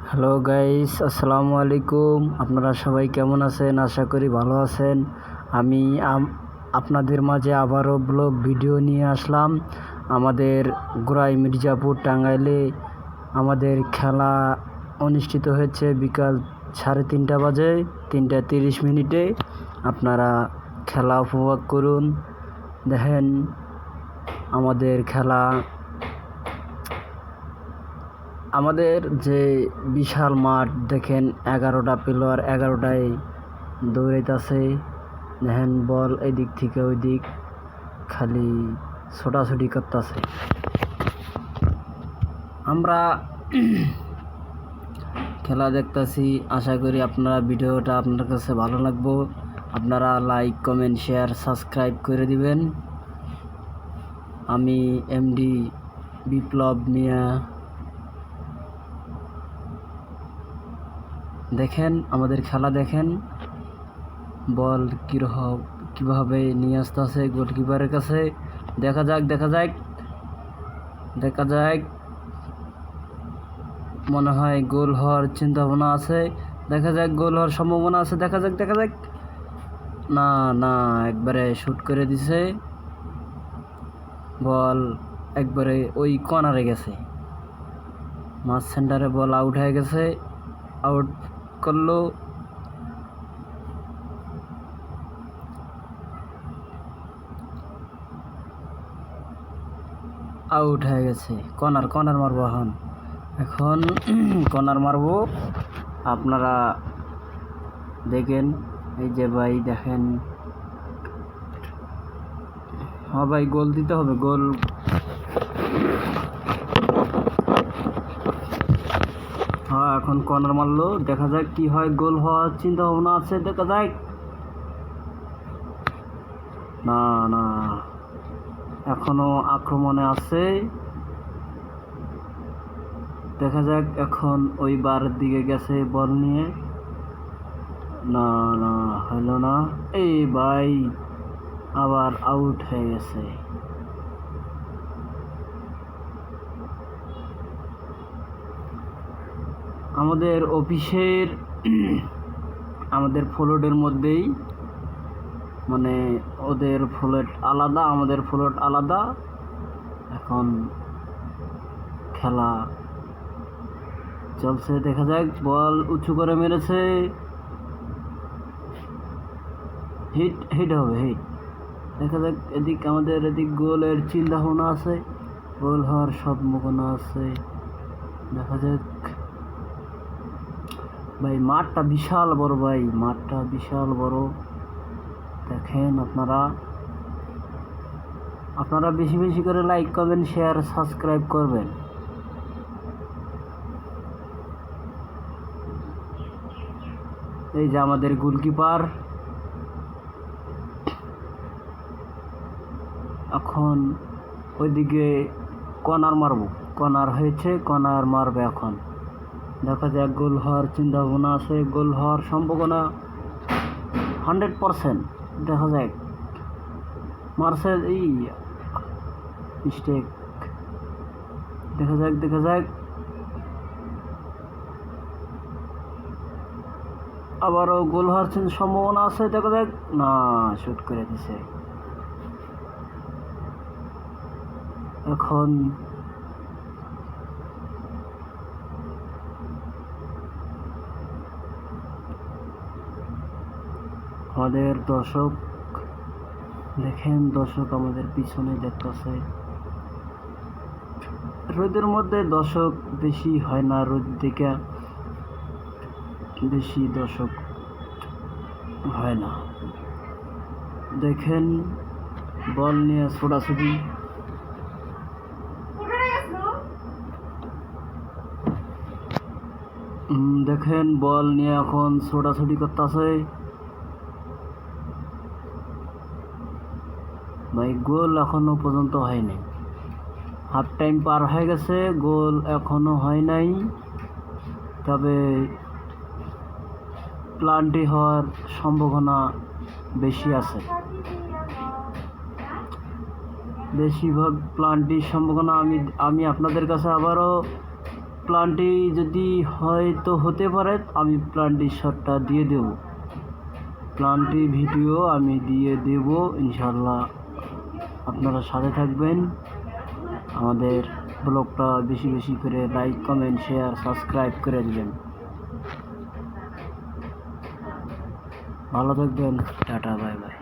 Hello guys, আসসালামু আলাইকুম। আপনারা সবাই কেমন আছেন? আশা করি ভালো আছেন। আমি আপনাদের মাঝে আবারও ব্লগ ভিডিও নিয়ে আসলাম। আমাদের গোড়াই মির্জাপুর টাঙ্গাইলে আমাদের খেলা অনুষ্ঠিত হয়েছে বিকাল 3:30 বাজে 3:30 আপনারা খেলা উপভোগ করুন। দেখেন আমাদের খেলা, আমাদের যে বিশাল মাঠ দেখেন, 11টা প্লেয়ার 11টায় দৌড়াইতেছে। দেখেন বল এদিক থেকে ওই দিক খালি ছোটাছুটি করতেছে। আমরা খেলা দেখতেছি, আশা করি আপনারা ভিডিওটা আপনার কাছে ভালো লাগবে। আপনারা লাইক, কমেন্ট, শেয়ার, সাবস্ক্রাইব করে দিবেন। আমি এমডি বিপ্লব মিয়া। দেখেন আমাদের খেলা, দেখেন বল কিভাবে নিয়ে আসতেছে গোলকিপারের কাছে। দেখা যাক মনে হয় গোল হওয়ার চিন্তা ভাবনা আছে। দেখা যাক, গোল হওয়ার সম্ভাবনা আছে। দেখা যাক না, একবারে শুট করে দিছে। বল একবারে ওই কর্নারে গেছে, মাঝ সেন্টারে বল আউট হয়ে গেছে। আউট করলো, আউট হয়ে গেছে। কর্নার মারবো এখন কর্নার মারবো। আপনারা দেখেন, এই যে ভাই দেখেন, হ্যাঁ ভাই গোল দিতে হবে। গোল হ্যাঁ, এখন কর্নার মারলো। দেখা যাক কি হয়, গোল হওয়ার চিন্তা ভাবনা আছে। দেখা যাক, না এখনো আক্রমণে আছে। দেখা যাক, এখন ওই বারের দিকে গেছে বল নিয়ে। না হলো না। এই ভাই আবার আউট হয়ে গেছে। আমাদের অফিসের আমাদের ফ্লোটের মধ্যেই, মানে ওদের ফ্লোট আলাদা, আমাদের ফ্লোট আলাদা। এখন খেলা চলছে। দেখা যাক, বল উঁচু করে মেরেছে, হিট হবে। দেখা যাক, এদিক আমাদের এদিক গোলের চিন্তা ভাবনা আছে, গোল হওয়ার সম্ভাবনা আছে। দেখা যাক ভাই, মাঠটা বিশাল বড় ভাই, মাঠটা বিশাল বড়। দেখেন আপনারা বেশি করে লাইক করবেন, শেয়ার, সাবস্ক্রাইব করবেন। এই যে আমাদের গোলকিপার, এখন ওইদিকে কর্নার হয়েছে, কর্নার মারবে এখন। দেখা যাক, গোল হওয়ার চিন্তা ভাবনা আছে, গোল হওয়ার সম্ভাবনা 100%। দেখা যাক, মারছে, এই মিস্টেক। দেখা যাক আবারও গোল হওয়ার সম্ভাবনা আছে। দেখা যাক, না, শুট করে দিছে। এখন আমাদের দর্শক দেখেন, দর্শক আমাদের পিছনে দেখতেছে। রোদের মধ্যে দর্শক বেশি হয় না, রোদ দিকে বেশি দর্শক হয় না। দেখেন বল নিয়ে ছোটাছুটি, দেখেন বল নিয়ে এখন ছোটাছুটি করতেছে ভাই। গোল এখনো পর্যন্ত হয়নি, হাফ টাইম পার হয়ে গেছে, গোল এখনো হয় নাই। তবে প্লান্টি হওয়ার সম্ভাবনা বেশি আছে, বেশিরভাগ প্লান্টির সম্ভাবনা। আমি আপনাদের কাছে আবারও প্ল্যানটি যদি হয়তো হতে পারে, আমি প্ল্যানটির শটটা দিয়ে দেব, প্ল্যানটি ভিডিও আমি দিয়ে দেব ইনশাল্লাহ। আপনারা সাথে থাকবেন, আমাদের ব্লগটা বেশি বেশি করে লাইক, কমেন্ট, শেয়ার, সাবস্ক্রাইব করে দিবেন। ভালো থাকবেন, টাটা, বাই বাই।